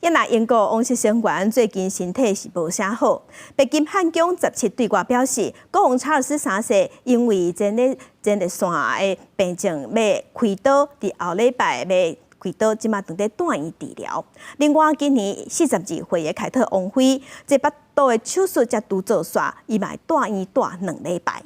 也那英国王室成员最近身体是无啥好。北京汉宫17对外表示，国王查尔斯3世因为前列腺的病症要开刀，伫后礼拜要开刀，即马正在住院治疗。另外，今年42岁的凯特王妃，这腹肚的手术才拄做煞，伊嘛住院住2礼拜。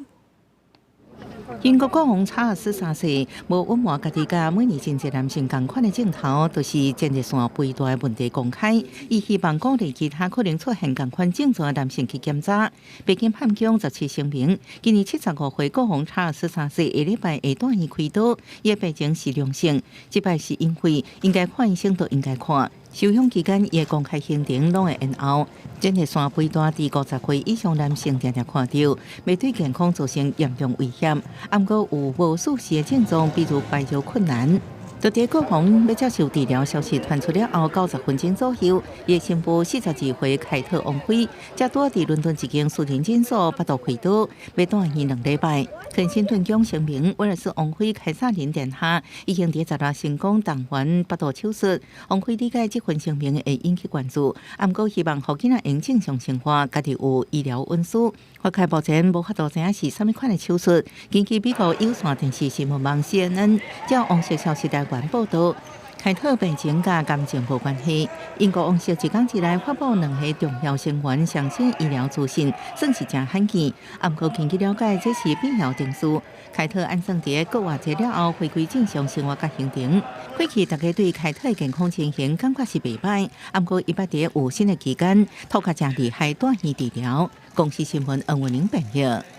英国国王查尔斯3世无隐瞒家己甲每年真侪男性同款的镜头，都是前列腺肥大的问题公开。伊希望鼓励其他可能出现同款症状的男性去检查。北京汉宫17声明，今年75岁国王查尔斯3世下礼拜会住院开刀，伊的病情是良性，即摆是因为应该看医生都应该看。 收养期间，伊的公开行程拢会延后。前列腺肥大伫50岁以上男性常常看到，未对健康造成严重危险。毋过有无数时的症状，比如排尿困难。 就在国王要接受治疗消息传出了后90分钟左右，伊新妇42岁凯特王妃，才拄伫伦敦一间私人诊所腹肚开刀，要住院2礼拜。肯辛顿宫声明，威尔斯王妃凯撒琳殿下已经伫10日成功动完腹肚手术。王妃理解这份声明会引起关注，毋过希望互囡仔用正常生活，家己有医疗温书。法界目前无法度知影是啥物款的手术。根据美国有线电视新闻网 CNN 照王室消息台湾报道。 凯特病情甲感情无关系。英国王室一天之内发布2项重要成员上线医疗资讯，算是真罕见。毋过根据了解，这是必要证书。凯特安算伫国外者了后，回归正常生活甲行程。过去大家对凯特的健康情形感觉是袂歹，毋过伊捌伫有新的期间，透过真厉害住院治疗。公司新闻恩文玲报道。